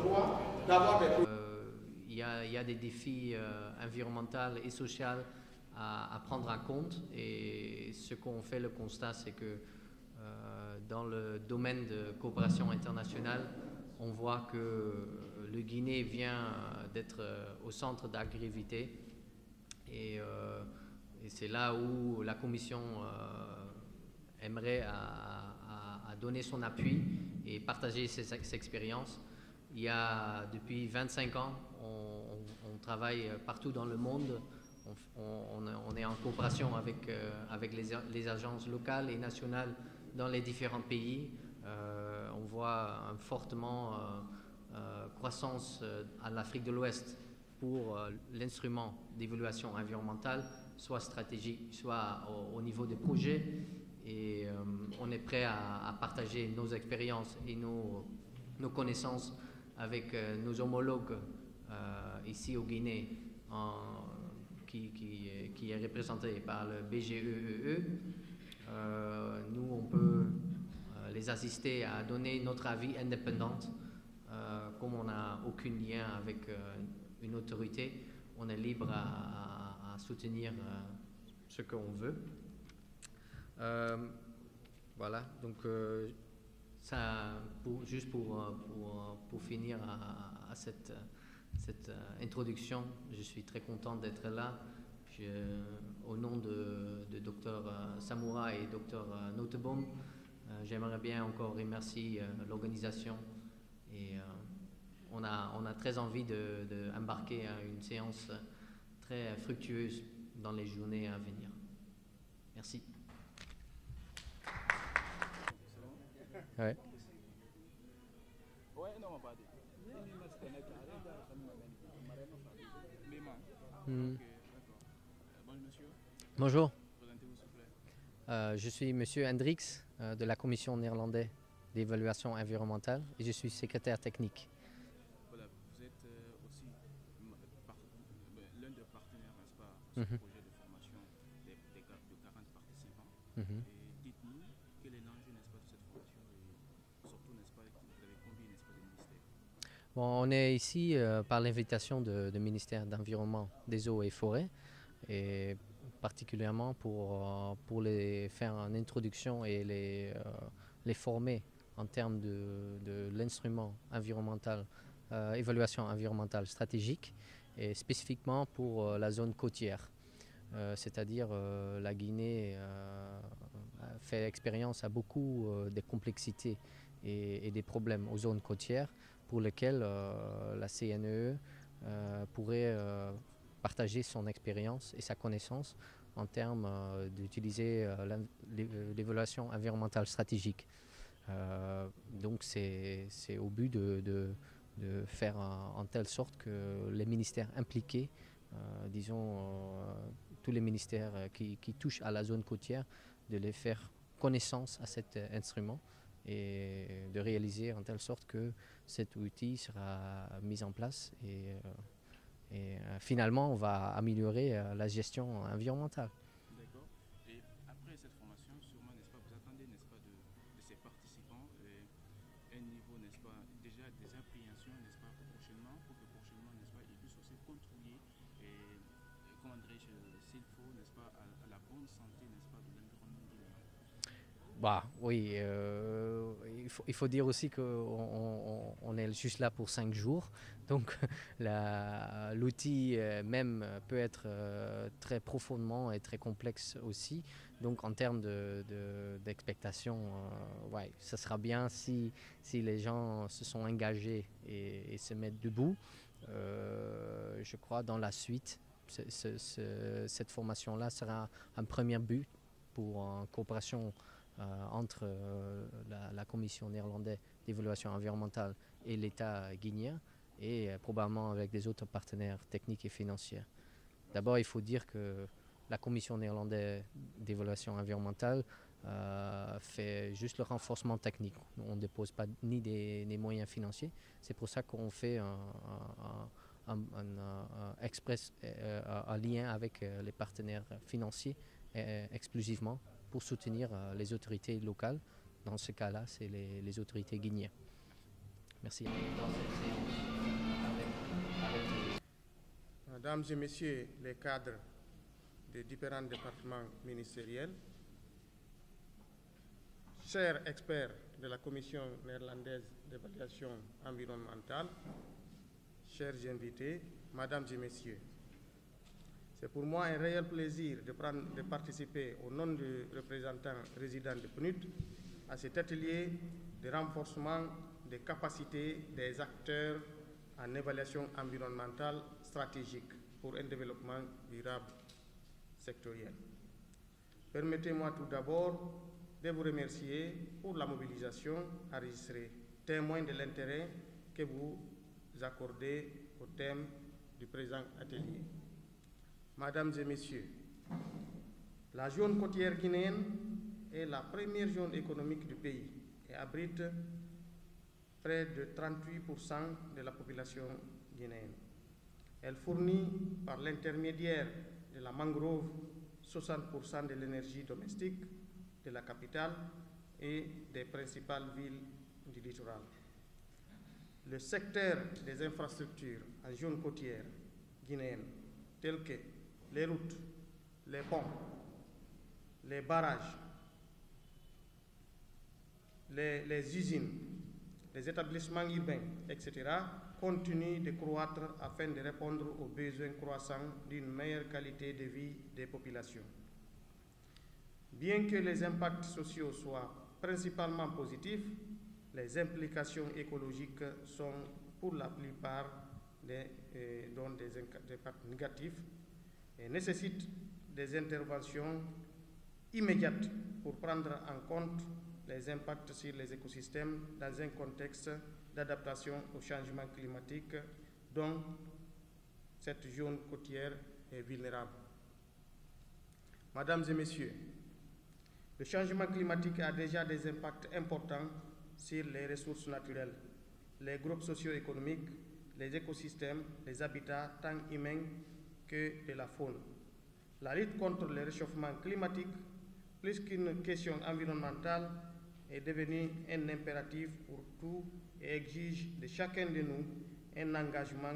droit d'avoir des... Il y a des défis environnementaux et sociaux à prendre en compte, et ce qu'on fait le constat, c'est que dans le domaine de coopération internationale, on voit que le Guinée vient d'être au centre de la gravité, et c'est là où la Commission aimerait à donner son appui et partager ses expériences. Il y a depuis 25 ans, on travaille partout dans le monde. On est en coopération avec les agences locales et nationales dans les différents pays. On voit une fortement croissance à l'Afrique de l'Ouest pour l'instrument d'évaluation environnementale, soit stratégique, soit au niveau des projets. Et on est prêt à partager nos expériences et nos connaissances avec nos homologues ici au Guinée, qui est représenté par le BGEEE. Nous, on peut les assister à donner notre avis indépendant. Comme on n'a aucun lien avec une autorité, on est libre à soutenir ce qu'on veut. Voilà, donc juste pour finir à cette introduction, je suis très content d'être là. Au nom de Dr Samoura et Dr Nottebohm, j'aimerais bien encore remercier l'organisation, et on a très envie d'embarquer à une séance très fructueuse dans les journées à venir. Merci. Ouais. Bonjour. Je suis Monsieur Hendricks de la Commission néerlandaise d'évaluation environnementale, et je suis secrétaire technique. Voilà, vous êtes aussi l'un des partenaires, n'est-ce pas, à ce projet de formation de 40 participants. Et dites-nous, quel est l'enjeu, n'est-ce pas, de cette formation, et surtout, n'est-ce pas, vous avez combien, n'est-ce pas, de ministères? Bon, on est ici par l'invitation du ministère d'Environnement, des Eaux et Forêts, et particulièrement pour les faire une introduction et les former en termes de l'instrument environnemental, évaluation environnementale stratégique, et spécifiquement pour la zone côtière. C'est-à-dire la Guinée fait expérience à beaucoup de complexités et des problèmes aux zones côtières, pour lesquels la CNE pourrait partager son expérience et sa connaissance en termes d'utiliser l'évaluation environnementale stratégique. Donc c'est au but de faire en telle sorte que les ministères impliqués, disons tous les ministères qui touchent à la zone côtière, de les faire connaissance à cet instrument, et de réaliser en telle sorte que cet outil sera mis en place, et finalement on va améliorer la gestion environnementale. D'accord. Et après cette formation, sûrement, n'est-ce pas, vous attendez, n'est-ce pas, de ces participants un niveau, n'est-ce pas, déjà des appréhensions, n'est-ce pas, prochainement, pour que prochainement, n'est-ce pas, ils puissent aussi contribuer, comment dirais-je, s'il faut, n'est-ce pas, à la bonne santé, n'est-ce pas, de l'environnement guinéen. Bah, oui, il faut dire aussi qu'on est juste là pour 5 jours, donc l'outil même peut être très profondément et très complexe aussi. Donc en termes d'expectation, ouais, ça sera bien si les gens se sont engagés et se mettent debout. Je crois dans la suite, cette formation-là sera un premier but pour une coopération entre la Commission néerlandaise d'évaluation environnementale et l'État guinéen, et probablement avec des autres partenaires techniques et financiers. D'abord, il faut dire que la Commission néerlandaise d'évaluation environnementale fait juste le renforcement technique. On ne dépose pas ni des moyens financiers. C'est pour ça qu'on fait un lien avec les partenaires financiers exclusivement, pour soutenir les autorités locales. Dans ce cas-là, c'est les autorités guinéennes. Merci. Merci. Mesdames et Messieurs les cadres des différents départements ministériels, chers experts de la Commission néerlandaise d'évaluation environnementale, chers invités, Mesdames et Messieurs, c'est pour moi un réel plaisir de participer au nom du représentant résident de PNUD à cet atelier de renforcement des capacités des acteurs en évaluation environnementale stratégique pour un développement durable sectoriel. Permettez-moi tout d'abord de vous remercier pour la mobilisation enregistrée, témoin de l'intérêt que vous accordez au thème du présent atelier. Mesdames et Messieurs, la zone côtière guinéenne est la première zone économique du pays et abrite près de 38% de la population guinéenne. Elle fournit par l'intermédiaire de la mangrove 60% de l'énergie domestique de la capitale et des principales villes du littoral. Le secteur des infrastructures en zone côtière guinéenne, telles que les routes, les ponts, les barrages, les usines, les établissements urbains, etc., continue de croître afin de répondre aux besoins croissants d'une meilleure qualité de vie des populations. Bien que les impacts sociaux soient principalement positifs, les implications écologiques sont pour la plupart des impacts négatifs et nécessitent des interventions immédiates pour prendre en compte les impacts sur les écosystèmes dans un contexte d'adaptation au changement climatique dont cette zone côtière est vulnérable. Mesdames et Messieurs, le changement climatique a déjà des impacts importants sur les ressources naturelles, les groupes socio-économiques, les écosystèmes, les habitats tant humains que de la faune. La lutte contre le réchauffement climatique, plus qu'une question environnementale, est devenue un impératif pour tous et exige de chacun de nous un engagement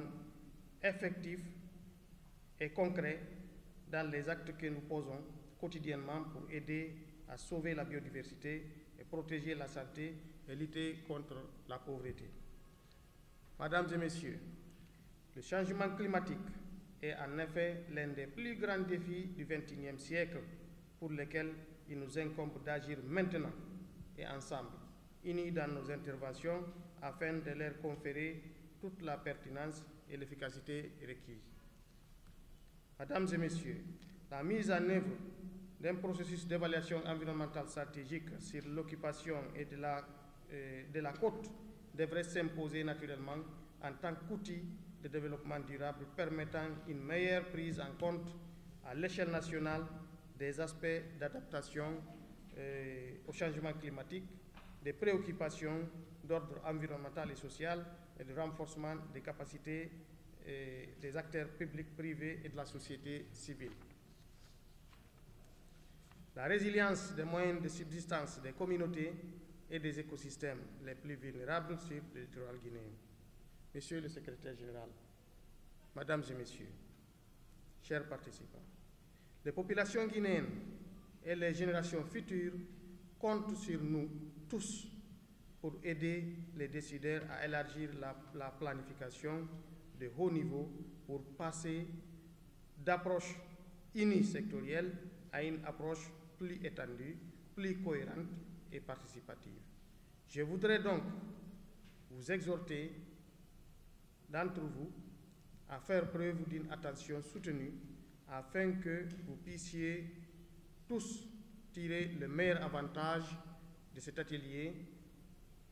effectif et concret dans les actes que nous posons quotidiennement pour aider à sauver la biodiversité et protéger la santé et lutter contre la pauvreté. Mesdames et Messieurs, le changement climatique est en effet l'un des plus grands défis du XXIe siècle pour lesquels il nous incombe d'agir maintenant et ensemble, unis dans nos interventions afin de leur conférer toute la pertinence et l'efficacité requises. Mesdames et Messieurs, la mise en œuvre d'un processus d'évaluation environnementale stratégique sur l'occupation et de la côte devrait s'imposer naturellement en tant qu'outil de développement durable permettant une meilleure prise en compte à l'échelle nationale des aspects d'adaptation au changement climatique, des préoccupations d'ordre environnemental et social et de renforcement des capacités des acteurs publics, privés et de la société civile. La résilience des moyens de subsistance des communautés et des écosystèmes les plus vulnérables sur le littoral guinéen. Monsieur le Secrétaire général, Mesdames et Messieurs, chers participants, les populations guinéennes et les générations futures comptent sur nous tous pour aider les décideurs à élargir la planification de haut niveau pour passer d'approche unisectorielle à une approche plus étendue, plus cohérente et participative. Je voudrais donc vous exhorter d'entre vous à faire preuve d'une attention soutenue afin que vous puissiez tous tirer le meilleur avantage de cet atelier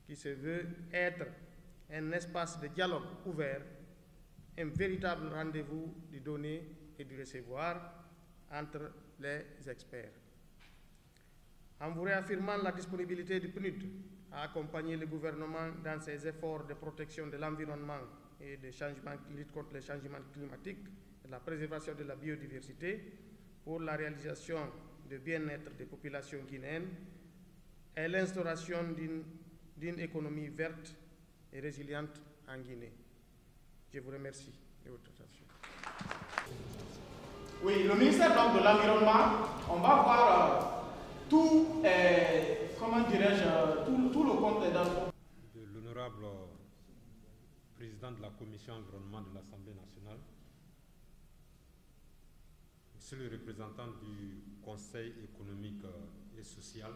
qui se veut être un espace de dialogue ouvert, un véritable rendez-vous du donner et du recevoir entre les experts. En vous réaffirmant la disponibilité du PNUD à accompagner le gouvernement dans ses efforts de protection de l'environnement et de lutte contre les changements climatiques et de la préservation de la biodiversité pour la réalisation du bien-être des populations guinéennes et l'instauration d'une économie verte et résiliente en Guinée. Je vous remercie de votre attention. Oui, le ministère donc, de l'Environnement, on va voir tout, comment dirais-je, tout le compte dans de l'honorable président de la Commission environnement de l'Assemblée nationale, monsieur le représentant du Conseil économique et social,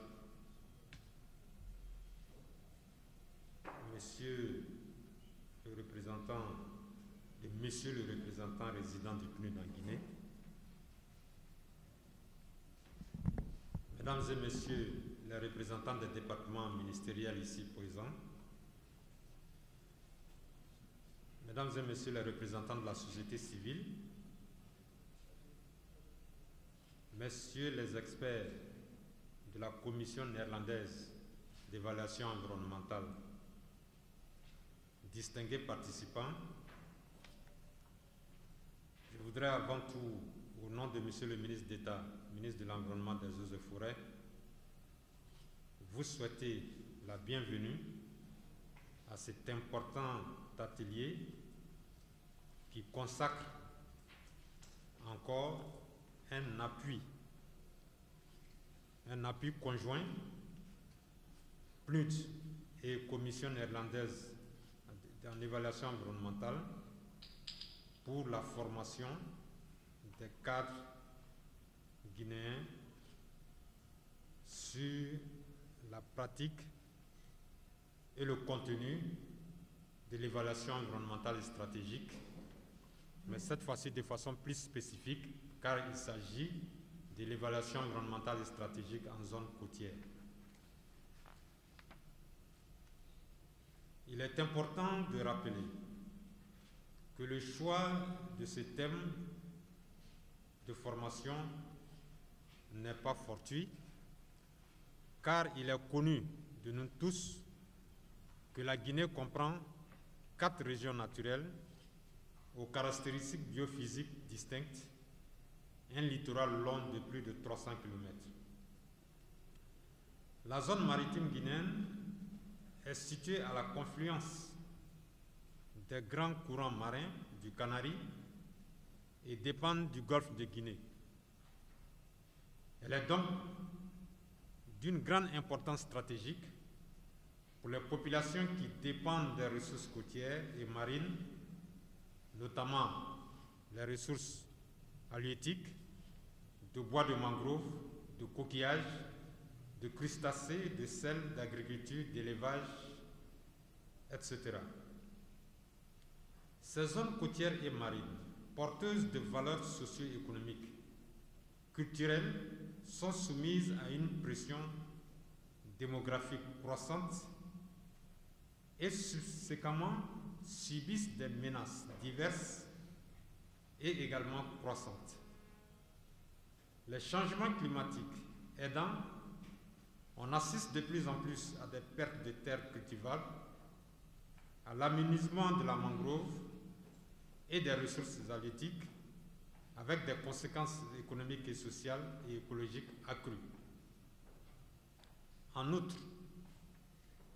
monsieur le représentant et monsieur le représentant résident du PNUD en Guinée, mesdames et messieurs les représentants des départements ministériels ici présents, mesdames et messieurs les représentants de la société civile, messieurs les experts de la Commission néerlandaise d'évaluation environnementale, distingués participants, je voudrais avant tout, au nom de monsieur le ministre d'État, ministre de l'Environnement, des Eaux et Forêts, vous souhaiter la bienvenue à cet important atelier qui consacre encore un appui conjoint, PNUD et Commission néerlandaise en évaluation environnementale pour la formation des cadres guinéens sur la pratique et le contenu de l'évaluation environnementale et stratégique, mais cette fois-ci de façon plus spécifique, car il s'agit de l'évaluation environnementale et stratégique en zone côtière. Il est important de rappeler que le choix de ce thème de formation n'est pas fortuit, car il est connu de nous tous que la Guinée comprend 4 régions naturelles aux caractéristiques biophysiques distinctes, un littoral long de plus de 300 km. La zone maritime guinéenne est située à la confluence des grands courants marins du Canari et dépend du golfe de Guinée. Elle est donc d'une grande importance stratégique pour les populations qui dépendent des ressources côtières et marines, notamment les ressources halieutiques, de bois de mangrove, de coquillages, de crustacés, de sel, d'agriculture, d'élevage, etc. Ces zones côtières et marines, porteuses de valeurs socio-économiques, culturelles, sont soumises à une pression démographique croissante et subséquemment subissent des menaces diverses et également croissantes. Les changements climatiques aidant, on assiste de plus en plus à des pertes de terres cultivables, à l'aménagement de la mangrove et des ressources halieutiques, avec des conséquences économiques et sociales et écologiques accrues. En outre,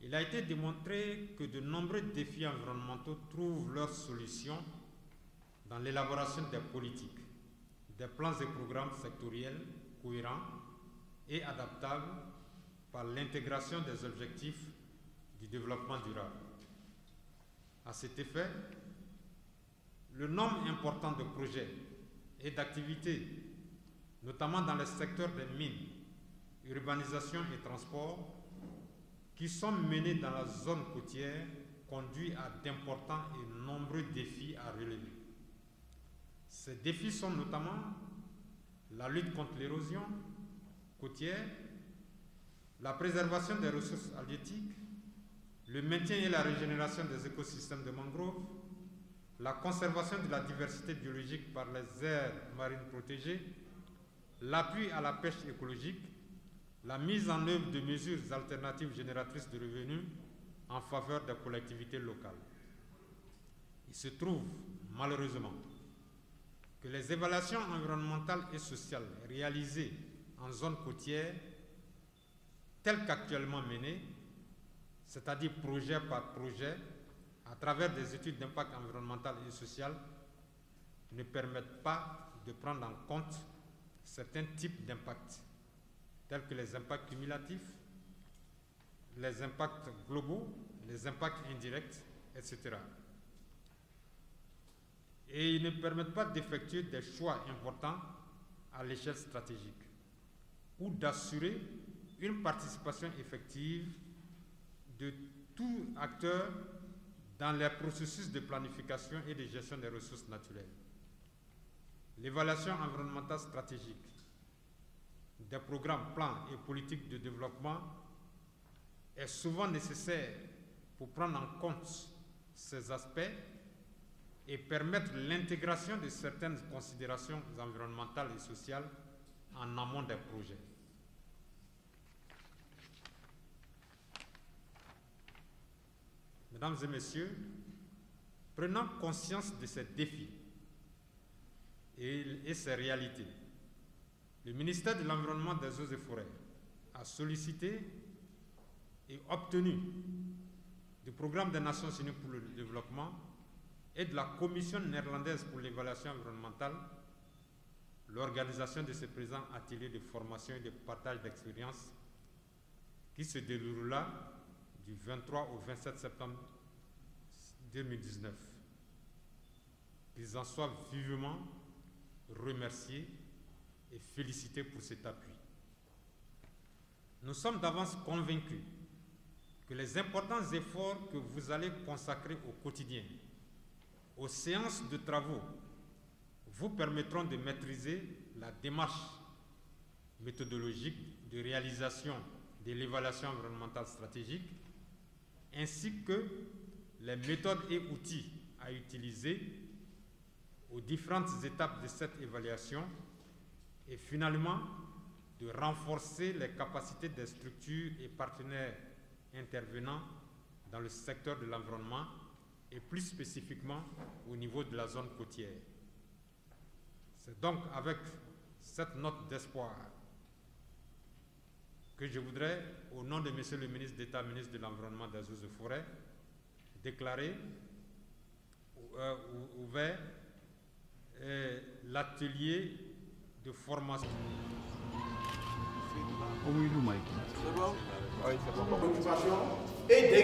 il a été démontré que de nombreux défis environnementaux trouvent leur solution dans l'élaboration des politiques, des plans et programmes sectoriels cohérents et adaptables par l'intégration des objectifs du développement durable. À cet effet, le nombre important de projets et d'activités, notamment dans les secteurs des mines, urbanisation et transport, qui sont menés dans la zone côtière, conduit à d'importants et nombreux défis à relever. Ces défis sont notamment la lutte contre l'érosion côtière, la préservation des ressources halieutiques, le maintien et la régénération des écosystèmes de mangroves, la conservation de la diversité biologique par les aires marines protégées, l'appui à la pêche écologique, la mise en œuvre de mesures alternatives génératrices de revenus en faveur des collectivités locales. Il se trouve, malheureusement, que les évaluations environnementales et sociales réalisées en zone côtière, telles qu'actuellement menées, c'est-à-dire projet par projet, à travers des études d'impact environnemental et social, ne permettent pas de prendre en compte certains types d'impacts, tels que les impacts cumulatifs, les impacts globaux, les impacts indirects, etc. Et ils ne permettent pas d'effectuer des choix importants à l'échelle stratégique ou d'assurer une participation effective de tout acteur dans les processus de planification et de gestion des ressources naturelles. L'évaluation environnementale stratégique des programmes, plans et politiques de développement est souvent nécessaire pour prendre en compte ces aspects et permettre l'intégration de certaines considérations environnementales et sociales en amont des projets. Mesdames et messieurs, prenant conscience de ces défis et ces réalités, le ministère de l'Environnement, des Eaux et Forêts a sollicité et obtenu du Programme des Nations Unies pour le développement et de la Commission néerlandaise pour l'évaluation environnementale l'organisation de ce présent atelier de formation et de partage d'expériences qui se déroulera du 23 au 27 septembre 2019. Qu'ils en soient vivement remerciés et félicités pour cet appui. Nous sommes d'avance convaincus que les importants efforts que vous allez consacrer au quotidien, aux séances de travaux, vous permettront de maîtriser la démarche méthodologique de réalisation de l'évaluation environnementale stratégique, ainsi que les méthodes et outils à utiliser aux différentes étapes de cette évaluation et finalement de renforcer les capacités des structures et partenaires intervenant dans le secteur de l'environnement et plus spécifiquement au niveau de la zone côtière. C'est donc avec cette note d'espoir que je voudrais, au nom de Monsieur le ministre d'État, ministre de l'Environnement, des Eaux et Forêts, déclarer ouvert l'atelier de formation. Et